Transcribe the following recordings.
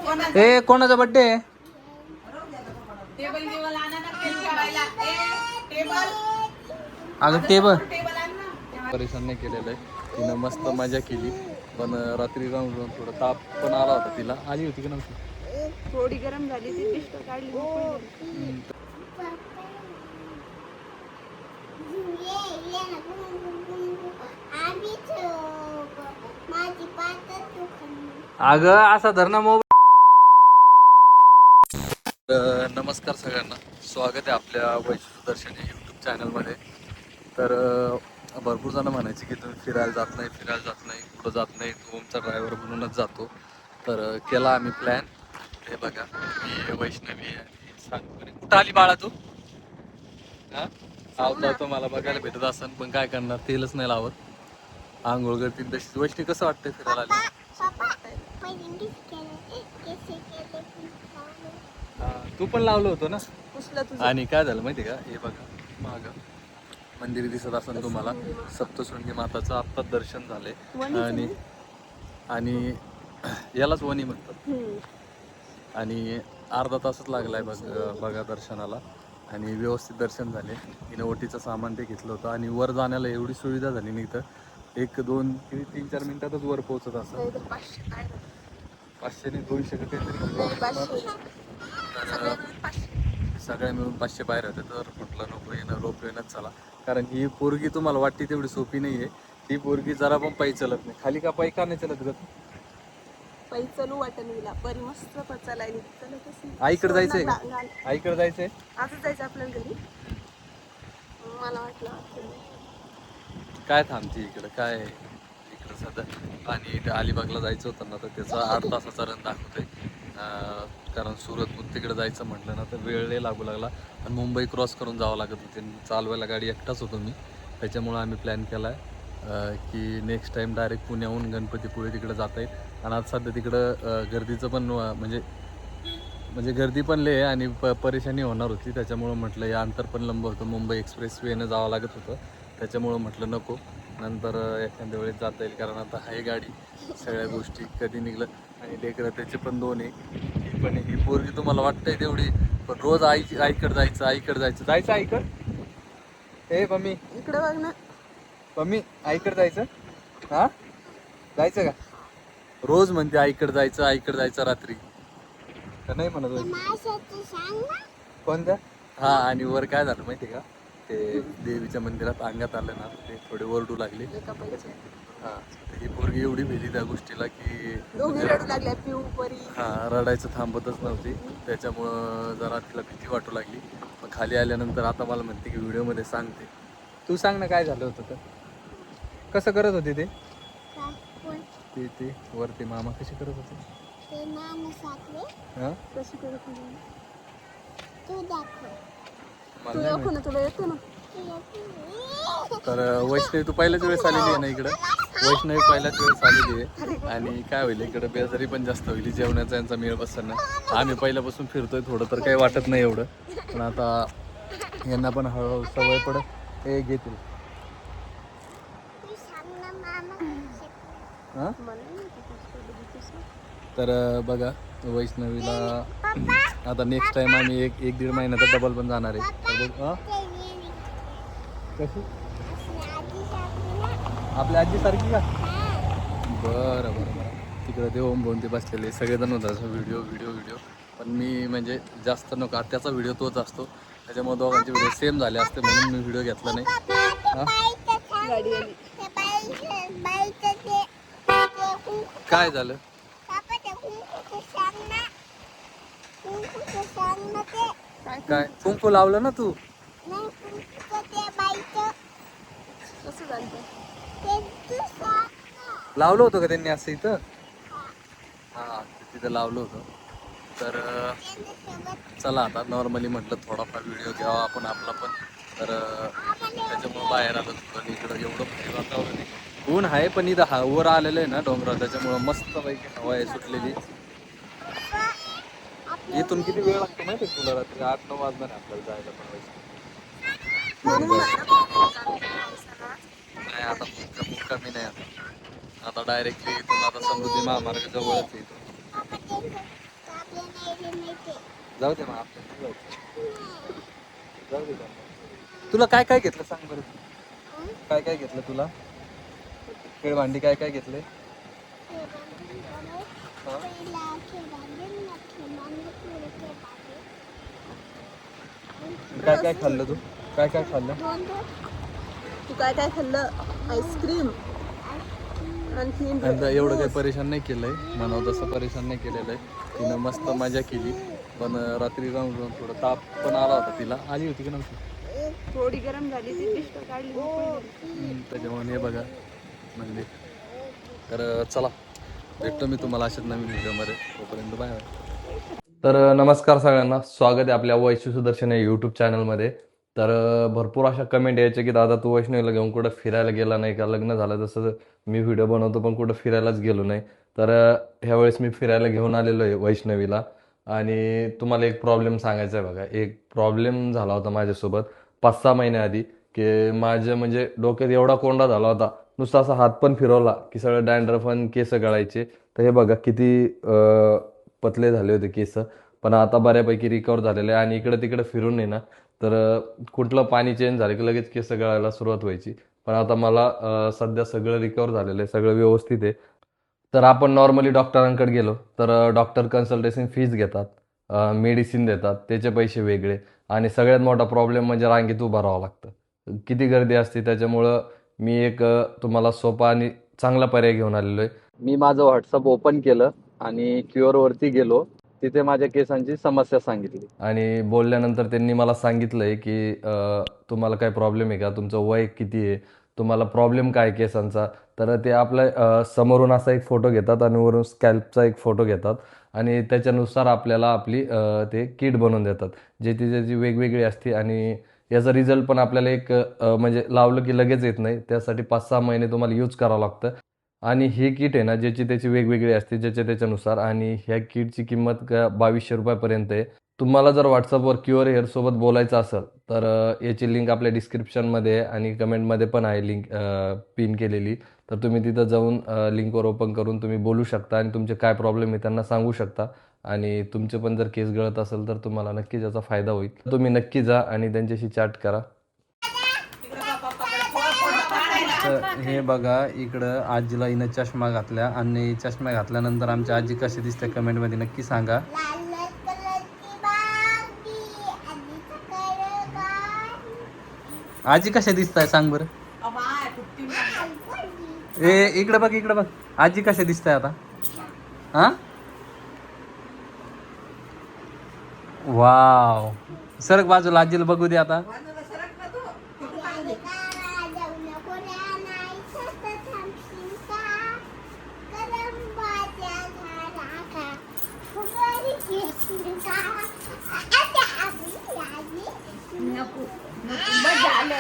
ए कोणाचा बर्थडे? अगं टेबल परेशान नाही केलेलं आहे तिनं, मस्त मजा केली. पण रात्री राहून राहून थोडा ताप पण आला होता तिला. आली होती की नव्हती? थोडी गरम झाली ती पिष्ट काढली मोकळी. अगं असा धरणा मोबाईल. नमस्कार सगळ्यांना, स्वागत आहे आपल्या वैशिष्ट्यदर्शनी यूट्यूब चॅनलमध्ये. तर भरपूर जण म्हणायचे की तुम्ही फिरायला जात नाही, कुठं जात नाही, तू आमचा ड्रायव्हर म्हणूनच जातो. तर केला आम्ही प्लॅन. हे बघा, मी वैष्णवी आणि सांगू. कुठं आली बाळा तू? आवता मला बघायला भेटत असन, पण काय करणार, तेलच नाही लावत. आंघोळ करतील तशीच. वैष्णवी कसं वाटतंय फिरायला आली? तू पण लावलं होतं ना. आणि काय झालं माहिती का, हे बघा माग मंदिर दिसत असेल तुम्हाला, सप्तशृंगी माताचं आत्ताच दर्शन झाले. आणि यालाच वनी म्हणतात. आणि अर्धा तासच लागलाय बघा दर्शनाला. आणि व्यवस्थित दर्शन झाले. तिने ओटीचं सामान ते घेतलं होतं. आणि वर जाण्याला एवढी सुविधा झाली नाही तर 1, 2, 3, 4 मिनिटातच वर पोहोचत असं. 500 नाही 200 काहीतरी. सगळ्या मिळून 500 पायऱ्या होत्या. तर म्हटलं नको, येणं रोपवेनंच चला. कारण ही पोरगी तुम्हाला वाटते तेवढी सोपी नाही आहे. ती पोरगी जरा पण पायी चलत नाही. खाली का पायी का नाही चलत ग? पायी चलू वाटत मला, परी मस्त चालायला चलत. आईकडे जायचंय का? आईकडे जायचंय. आजच जायचं आपल्याला घरी. मला वाटलं काय थांबते इकडं, काय इकडं सध्या. आणि ते अलिबागला जायचं होतं ना, तर त्याचा 8 तासाचा रन दाखवतोय. कारण सुरत तिकडे जायचं म्हटलं ना तर वेळ लय लागू लागला. आणि मुंबई क्रॉस करून जावं लागत होते. चालवायला गाडी एकटाच होतो मी. त्याच्यामुळं आम्ही प्लॅन केला आहे की नेक्स्ट टाईम डायरेक्ट पुण्याहून गणपतीपुळे तिकडे जाता येईल. आणि आज सध्या तिकडं गर्दीचं पण म्हणजे गर्दी पण लय आणि परेशानी होणार होती. त्याच्यामुळं म्हटलं या अंतर पण लंब होतं, मुंबई एक्सप्रेस वेनं जावं लागत होतं. त्याच्यामुळं म्हटलं नको, नंतर एखाद्या वेळेस जाता येईल. कारण आता आहे गाडी, सगळ्या गोष्टी कधी निघलं. आणि लेकरं त्याचे पण 2 आहे. ही पण ही पोरगी तुम्हाला वाटतंय तेवढी, पण रोज आईकडे जायचं आईकडे. हे मम्मी इकडे बघ ना. मम्मी आईकडे जायचं. हा जायचं का? रोज म्हणते आईकडे जायचं रात्री. का नाही म्हणत? कोणत्या? हा. आणि वर काय झालं माहिती का, ते देवीच्या मंदिरात अंगात आलं ना, ते थोडे ओरडू लागले. हा, ही पोरगी एवढी भेली त्या गोष्टीला की रडू लागल्या पिऊ परी. हा, रडायचं थांबतच नव्हती. त्याच्यामुळं जरा तिला भीती वाटू लागली. मग खाली आल्यानंतर आता मला म्हणते की व्हिडिओमध्ये सांगते. तू सांग ना काय झालं होतं तर. कसं करत होते ते वरती मामा कशी करत होते? हा? तुला येतो ना. तर वैष्णवी तू पहिल्याच वेळेस आलेली आहे ना इकडं. वैष्णवी पहिल्याच वेळेस आलेली आहे. आणि काय होईल इकडं बेजारी पण जास्त होईल. जेवणाचा यांचा मेळ बसताना आम्ही पहिल्यापासून फिरतोय, थोडं तर काही वाटत नाही एवढं. पण आता यांना पण हळूहळू सवय पडत हे घेतील. हां, तर बघा वैष्णवीला आता नेक्स्ट टाइम आम्ही 1-1.5 महिन्याचा डबल पण जाणार आहे. कशी आपल्या आजीसारखी का? बरं. तिकडे देवम बोन ते बसलेले सगळेजण होतात. व्हिडिओ पण मी म्हणजे जास्त नको, त्याचा व्हिडिओ तोच असतो. त्याच्यामुळे दोघांचे व्हिडिओ सेम झाले असते म्हणून मी व्हिडिओ घेतला नाही. काय झालं? काय कुंकू लावलं ना तू? लावलं होतं का त्यांनी असं इथं? हा, तिथं लावलं होतं. तर चला आता नॉर्मली म्हटलं थोडाफार व्हिडिओ घ्यावा आपण आपला पण. तर त्याच्यामुळं बाहेर आलो थोडं. इकडं एवढं भारी वातावरण आहे. ऊन आहे पण इथं वर आलेलं आहे ना डोंगरावर, त्याच्यामुळं मस्त पैकी हवा आहे सुटलेली. इथून किती वेळ लागतो माहिती आहे तुला? रात्री 8-9 वाजता आपल्याला जायला पण नाही. आता मुक्कामी नाही. आता डायरेक्टली इथून आता समृद्धी महामार्ग जवळच आहे इथून. जाऊ दे मग आपल्याला जाऊ दे. तुला काय काय घेतलं सांग बरं. काय काय घेतलं तुला? खेळभांडी काय काय घेतले? काय काय खाल्लं तू? काय काय खाल्लं? तू काय काय खाल्लं? आईस्क्रीम. आणखी एवढं काही परेशान नाही केलंय, म्हणावं तसं परेशान नाही केलेलं आहे. तिनं मस्त मजा केली, पण रात्री राहून राहून थोडा ताप पण आला होता तिला. आली होती की नव्हती? थोडी गरम झाली ती पिष्ट काढली. त्याच्यामुळे हे बघा म्हणजे. तर चला, भेटतो मी तुम्हाला अशाच नवीन व्हिडिओमध्ये. तोपर्यंत बाय बाय. तर नमस्कार सगळ्यांना, स्वागत आहे आपल्या वैशिष्ट्य सुदर्शन या यूट्यूब चॅनलमध्ये. तर भरपूर अशा कमेंट यायच्या की दादा तू वैष्णवीला घेऊन कुठं फिरायला गेला नाही का? लग्न झालं तसं मी व्हिडिओ बनवतो पण कुठं फिरायलाच गेलो नाही. तर ह्यावेळेस मी फिरायला घेऊन आलेलो आहे वैष्णवीला. आणि तुम्हाला एक प्रॉब्लेम सांगायचा आहे बघा. एक प्रॉब्लेम झाला होता माझ्यासोबत 5-6 महिन्याआधी, की माझं म्हणजे डोक्यात एवढा कोंडा झाला होता, नुसता असा हात पण फिरवला की सगळं डॅन्ड्रफ आणि केस गळायचे. तर हे बघा किती पतले झाले होते केस. पण आता बऱ्यापैकी रिकवर झालेले आहे. आणि इकडे तिकडे फिरून आहे ना, तर कुठलं पाणी चेंज झालं की लगेच केस गळायला सुरुवात व्हायची. पण आता मला सध्या सगळं रिकवर झालेलं आहे, सगळं व्यवस्थित आहे. तर आपण नॉर्मली डॉक्टरांकडे गेलो तर डॉक्टर कन्सल्टेशन फीज घेतात, मेडिसिन देतात, त्याचे पैसे वेगळे. आणि सगळ्यात मोठा प्रॉब्लेम म्हणजे रांगेत उभं राहावं लागतं, किती गर्दी असते. त्याच्यामुळं मी एक तुम्हाला सोपा आणि चांगला पर्याय घेऊन आलेलो आहे. मी माझं व्हॉट्सअप ओपन केलं आणि क्युअरवरती गेलो. तिथे माझ्या केसांची समस्या सांगितली आणि बोलल्यानंतर त्यांनी मला सांगितलंय की तुम्हाला काय प्रॉब्लेम आहे का, तुमचं वय किती आहे, तुम्हाला प्रॉब्लेम काय केसांचा. तर ते आपल्या समोरून असा एक फोटो घेतात आणि वरून स्कॅल्पचा एक फोटो घेतात आणि त्याच्यानुसार आपल्याला आपली ते किट बनवून देतात, जे ती त्याची वेगवेगळी असते. आणि याचा रिझल्ट पण आपल्याला एक म्हणजे लावलं की लगेच येत नाही, त्यासाठी 5-6 महिने तुम्हाला यूज करावं लागतं. आणि ही किट आहे ना, ज्याची त्याची वेगवेगळी असते त्याच्यानुसार. आणि ह्या किटची किंमत 2200 रुपयापर्यंत आहे. तुम्हाला जर व्हॉट्सअपवर क्युअर हेअरसोबत बोलायचं असेल तर याची लिंक आपल्या डिस्क्रिप्शनमध्ये आणि कमेंटमध्ये पण आहे, लिंक पिन केलेली. तर तुम्ही तिथं जाऊन लिंकवर ओपन करून तुम्ही बोलू शकता आणि तुमचे काय प्रॉब्लेम आहे त्यांना सांगू शकता. आणि तुमचे पण जर केस गळत असेल तर तुम्हाला नक्कीच याचा फायदा होईल. तुम्ही नक्की जा आणि त्यांच्याशी चॅट करा. तर हे बघा, इकडं आजीला हिनं चष्मा घातल्या आणि चष्मा घातल्यानंतर आमची आजी कशी दिसते कमेंटमध्ये नक्की सांगा. आजी कशा दिसताय सांग बरं. इकडे बघ, इकडे बघ, आजी कशा दिसताय आता. हा, वाव. सरक बाजूला, आजीला बघू दे आता.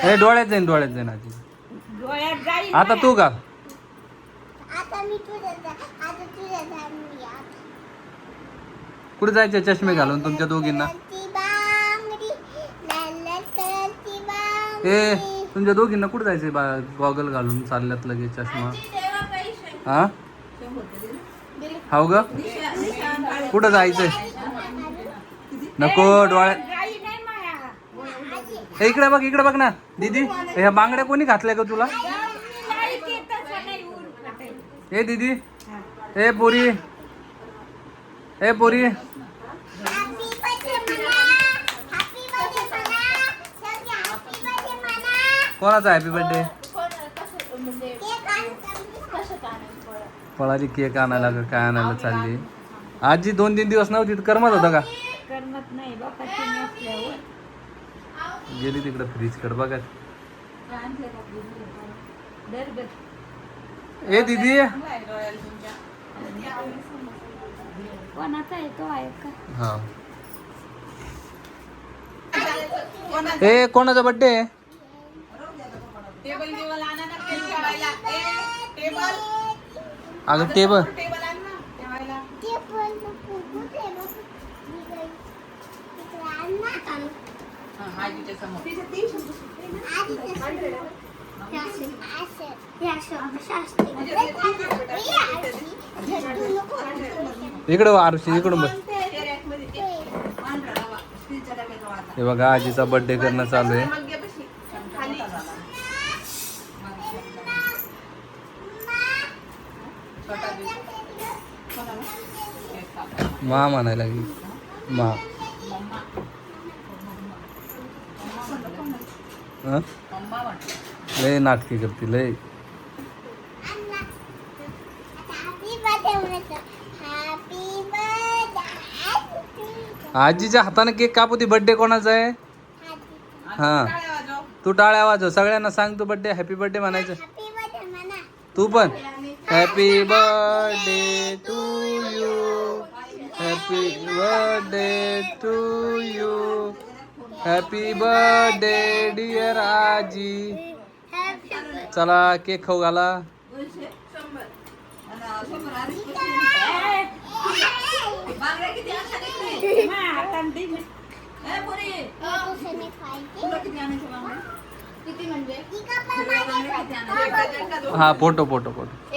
हे डोळ्यात जाईन, डोळ्यात जाईन आजी. आता तू का कुठे जायचे चष्मे घालून तुमच्या दोघींना? ए तुमच्या दोघींना कुठे जायचे गॉगल घालून चालल्यात लगेच चष्मा? हा, हाव ग, कुठं जायचंय? नको डोळ्यात. इकडे बघ, इकडे बघ ना दीदी, ह्या बांगड्या कोणी घातल्या ग तुला? ए दीदी, ए पोरी, ए पोरी, कोणाचा हॅपी बर्थडे? पळाली केक आणायला का काय आणायला चालली? आजी 2-3 दिवस नव्हती तर करमत होतं का? करमत नाही बाबा, गेली तिकडे फ्रीजकडे बघा. ए दीदी, कोणाचा आहे तो आहे का? हा, ए कोणाचा बर्थडे आहे? अगं टेबल इकडं आरुषी, इकडून बघ. हे बघा आजीचा बर्थडे करणं चालू आहे. खाली. मा म्हणायला लागली मा. हं? लय नाटकी करते लय. आजीच्या हाताने केक कापू ती. बर्थडे कोणाचा आहे? हा तू टाळ्या वाजव. सगळ्यांना सांग तू बर्थडे हॅपी बर्थडे म्हणायचं. तू पण happy birthday to you. Happy birthday to you. Happy birthday dear आजी. चला केक खाऊ घाला. हा फोटो फोटो फोटो.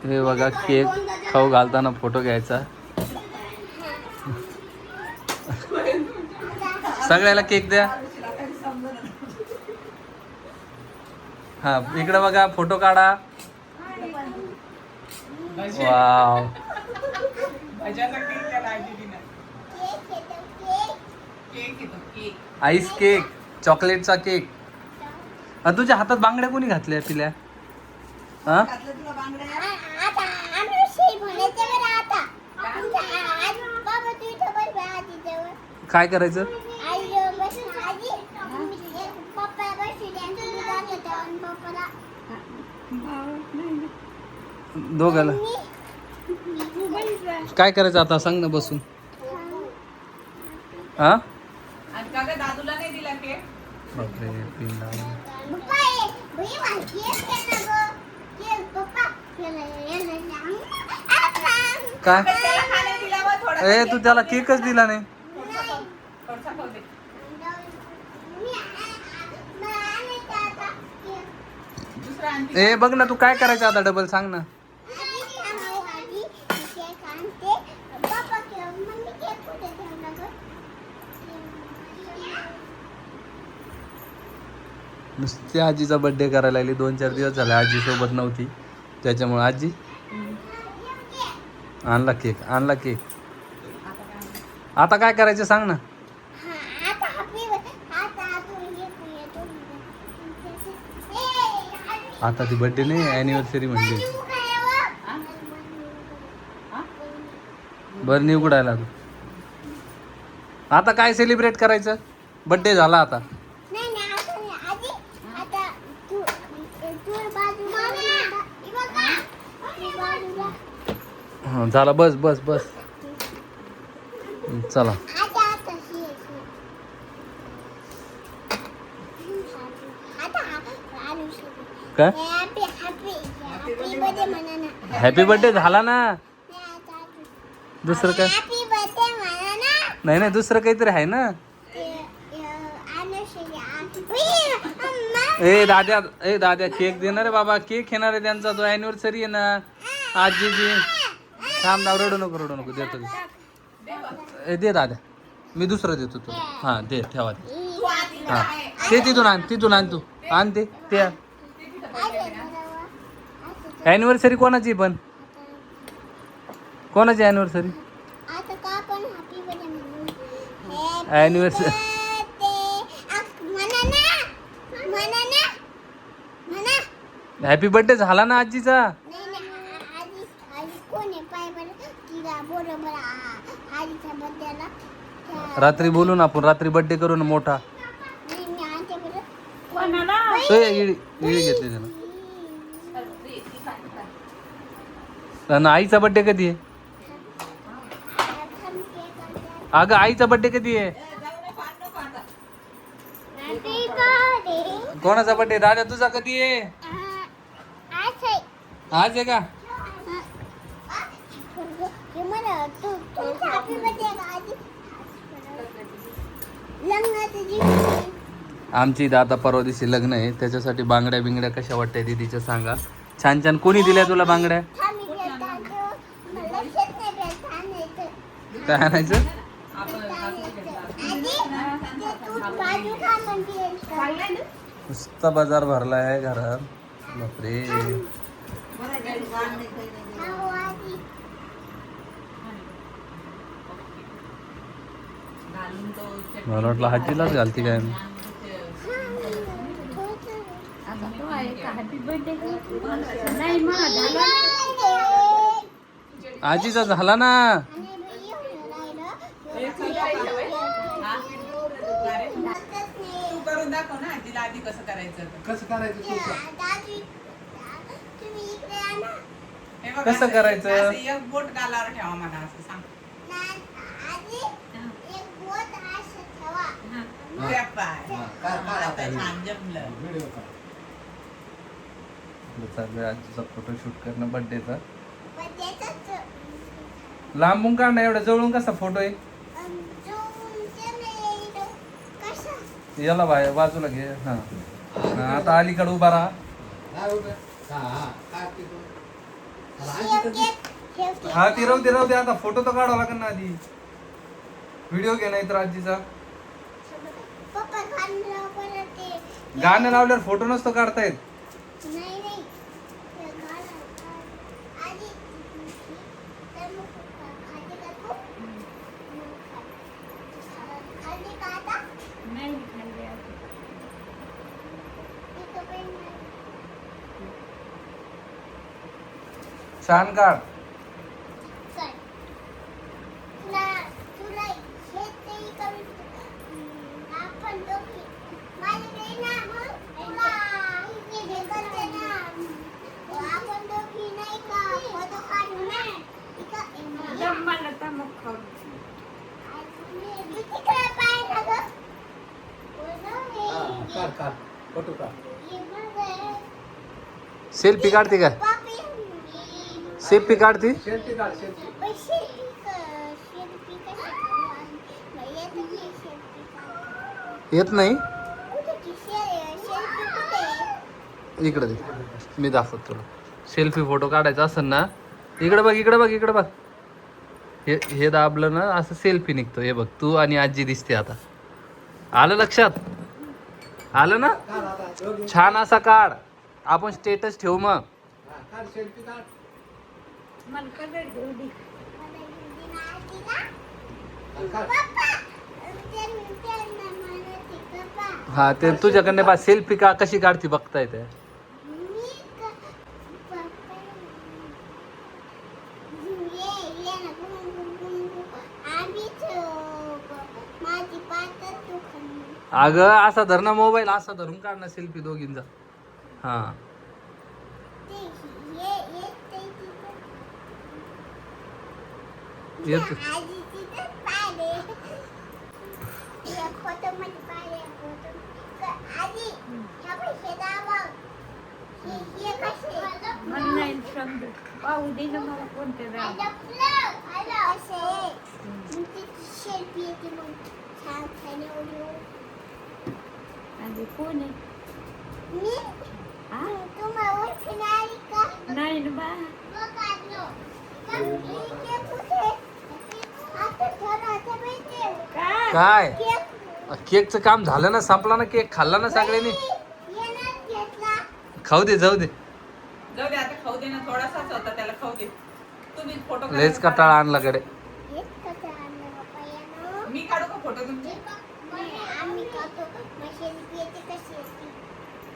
हे बघा केक खाऊ घालताना फोटो घ्यायचा. सगळ्याला केक द्या. हा इकडे बघा फोटो काढा. वाव. आईस केक चॉकलेटचा केक. तुझ्या हातात बांगड्या कोणी घातल्या पिल्या? हा काय करायचं? दोघाला काय करायचं आता सांग ना बसून. हा दादूला नाही दिला केक. बापरे पिंडा. काय ए तू त्याला केकच दिला नाही. ए बघ ना तू काय करायचं आता डबल सांग ना. नुसती आजीचा बर्थडे करायला लागली. 2-4 दिवस झाले आजी सोबत नव्हती त्याच्यामुळे. आजी आणला केक आणला केक. आता काय करायचं सांग ना. आता ती बर्थडे नाही ॲनिव्हर्सरी म्हणली. बरं नाही उघडायला तू. आता काय सेलिब्रेट करायचं? बर्थडे झाला आता. हा झाला बस बस बस. चला काय हॅपी बर्थडे झाला ना. दुसरं काय नाही नाही दुसरं काहीतरी आहे ना. ए दाद्या केक देणार आहे बाबा. केक येणार आहे त्यांचा. तो ॲनिव्हर्सरी आहे ना आजीची. थांब ना रडू नको देतो. ए दे दाद्या मी दुसरं देतो तू. हां दे ठेवा ते. हां ते तिथून आण तू आण ते ॲनिव्हर्सरी कोणाची पण कोणाची ॲनिव्हर्सरी? ॲनिव्हर्सरी हॅपी बर्थडे झाला ना आजीचा. रात्री बोलू ना आपण. रात्री बर्थडे करू ना मोठा. इळी घेतली त्यानं. आईचा बर्थडे कधी आहे? अगं आईचा बर्थडे कधी आहे? कोणाचा बर्थडे? दादा तुझा कधी आहे? आज आहे का? आमची इथं आता परवा दिवशी लग्न आहे त्याच्यासाठी बांगड्या बिंगड्या कशा वाटतंय दीदीच्या सांगा. छान छान. कोणी दिल्या तुला बांगड्या? काय आणायचं? नुसता बाजार भरला आहे घरात. बापरे. मला वाटलं हाजीलाच घालती काय. आजीचा झाला ना. करून दाखव ना आजीला आधी कसं करायचं. हे बघ, कसं करायचं? असं एक बोट गालावर ठेवा म्हणा असं सांग. उद्या पाय. आता छान जमलं. चाललंय आजीचा फोटोशूट करणं बर्थडेचा. लांबून काढ ना, एवढ्या जवळून कसा फोटो आहे. याला बाजूला घे. हा आता अलीकडे उभा राहा. हा ती राहू दे. आता फोटो तर काढावा लागेल ना आधी. व्हिडिओ घे नाही तर आजीचा. गाणं लावल्यावर फोटो नसतो काढता येत. छान काढ. सेल्फी काढते का? सेल्फी काढते. येत नाही. इकडे दे, मी दाखवतो तुला. सेल्फी फोटो काढायचा असेल ना, इकडे बघ. हे दाबलं ना असं सेल्फी निघतो. हे बघ, तू आणि आजी दिसते आता. आलं लक्षात? आलं ना? छान असा काढ. आपण स्टेटस ठेवू मग. हा ते तुझ्याकडनं बा सेल्फी का कशी काढती बघता येते. अगं असा धर ना मोबाईल, असा धरून काढ ना सेल्फी दोघींचा. हा येत. कोण आहे? नाही ना बा. काय केकचं काम झालं ना, संपला ना केक. खाल्ला ना सगळ्यांनी. खाऊ दे, जाऊ दे. जाऊ दे आता, खाऊ दे ना. थोडासाच होता, त्याला खाऊ दे. तुम्ही फोटो लयच कटाळा आणला कडे. मी काढू का फोटो तुमचे?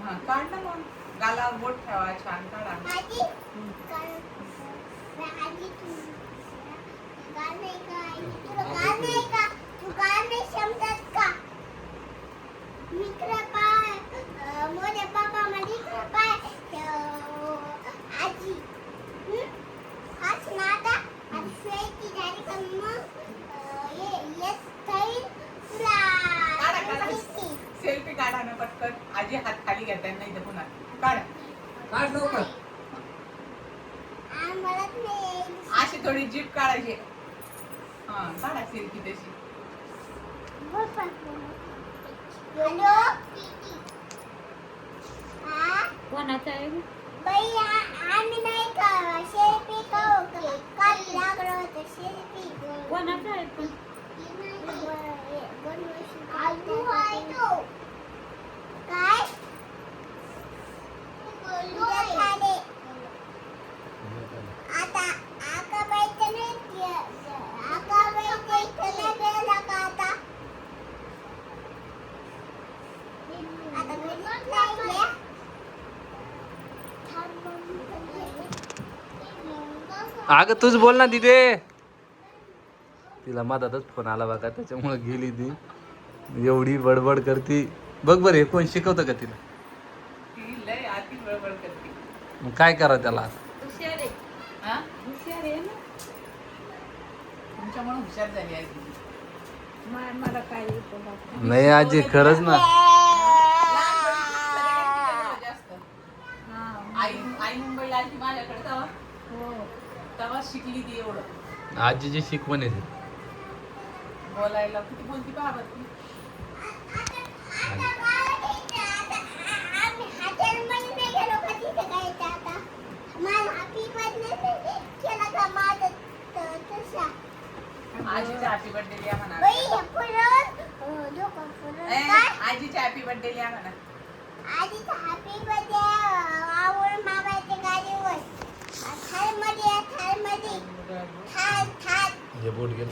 हा काढ ना मग. गालावर बोट ठेवा, छान काढा. सेल्फी काढा ना पटकन. आजी हात खाली घेतात नाही तर पुन्हा काढ. अशी थोडी जीप काढायची. हा काढा सेल्फी तशी. कोणाचा आहे? कोणाचा आहे पण? अगं तूच बोल ना तिथे. तिला मधातच फोन आला बघा, त्याच्यामुळे गेली ती. एवढी बडबड करती बघ बरं. हे कोण शिकवतं का तिला? ती लय आती बडबड करते. मग काय करा त्याला? हुशार आहे. हा? हुशार आहे ना. तुमच्यामुळे हुशार झाली आहे ती. मला काय येतं बाबा. नाही आजी खरंच ना. जास्त हा. आई मुंबईला आली माझ्याकडे तेव्हा हो. तेव्हा शिकली ती एवढं आजीची शिकवण आहे ती. बोलायला. किती बोलती पहा बरं ती. आजीचा हॅपी बर्थडे लिहा म्हणा. आजीचा हॅपी बर्थडे लिहा म्हणा. हे बोट घे.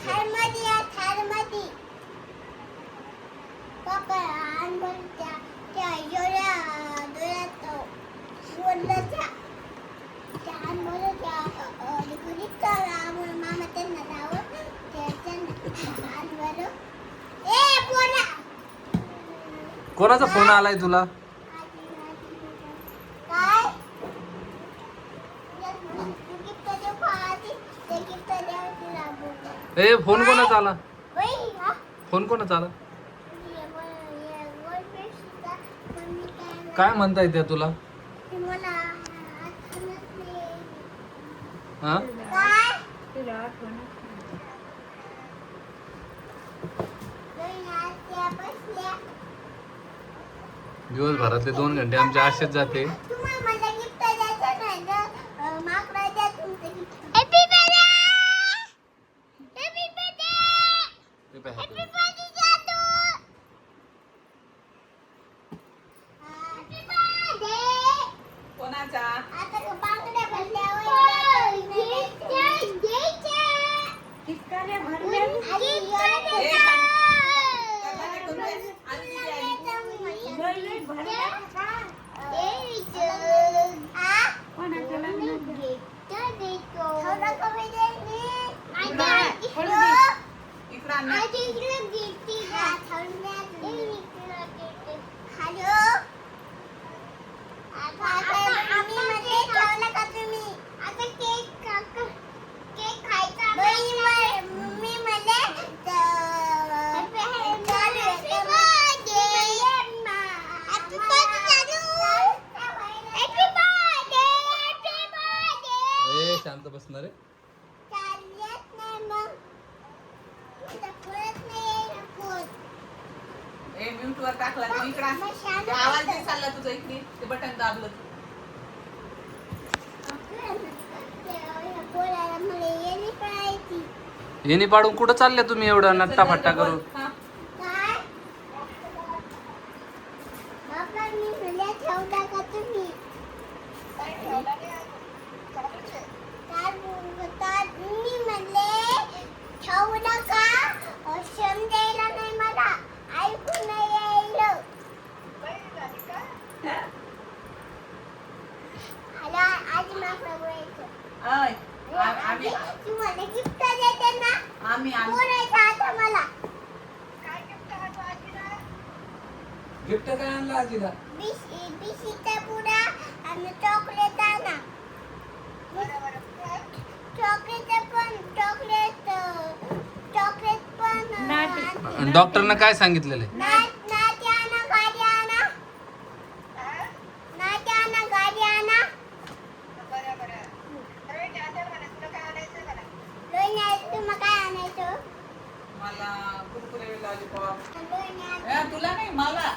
कोणाचा फोन आलाय तुला? ए फोन कोणाचा आला? फोन कोणाचा आला? काय म्हणता येते तुला? हा? तुला आठवणच नाही. दिवसभरातले 2 घंटे आमचे असेच जाते. कोणाचा? कितकाल्या भरल्या. लय लय भरल्या. कोणाचं लग्न? इकडं आण ना. ए शांत बसणार आहे. ए म्यूट वर टाकला तू इकडं आण. ते आवाज नाही चालला तुझा इकडे. ते बटन दाबलं तू. येणी पाडून कुठं चालल्या तुम्ही एवढं नट्टा फट्टा करून? हा. अय, आम्ही गिफ्ट काय आणलं आजीला? डॉक्टरनं काय सांगितलेलं आहे? मला कुरकुरे लॉलीपॉप. तुला नाही मला.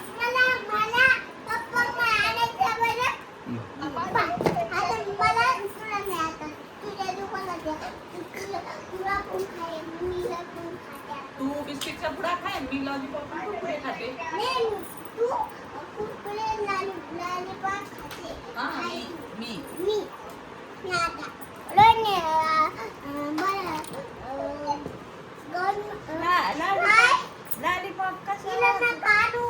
तू बिस्किटचा पुडा खाय, मी लॉलीपॉप कुरकुरे खाते. तू कुरकुरे लॉलीपॉप खाते. हा, मी मी आता रोने लॉलीपॉप कसं काढू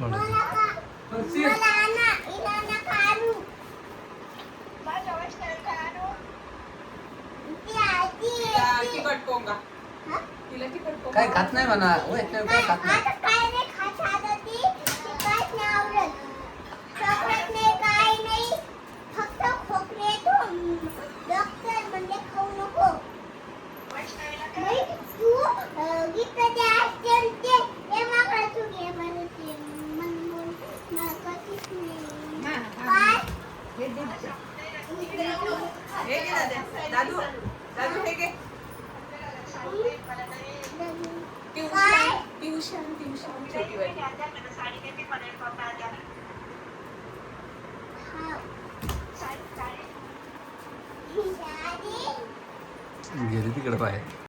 मला ना इला काढू माझ्या वस्ताला काढू तिला तिखट पोंगा. हा? तिला तिखट पोंगा. काय खात नाही म्हणा होय, काय खात नाही. आता काय नाही खात आता ती काहीच नाही आवडत. चॉकलेट नाही काय नाही फक्त खोकले तू डॉक्टर म्हणजे खाऊ नको. नाही, तू गीताचे असते ते मागं तू घे बरं ते मला कधीच नाही. काय? हे घे दादू, दादू हे घे. ट्युशन छोटी वाली. हा. गेली तिकडे बाहेर.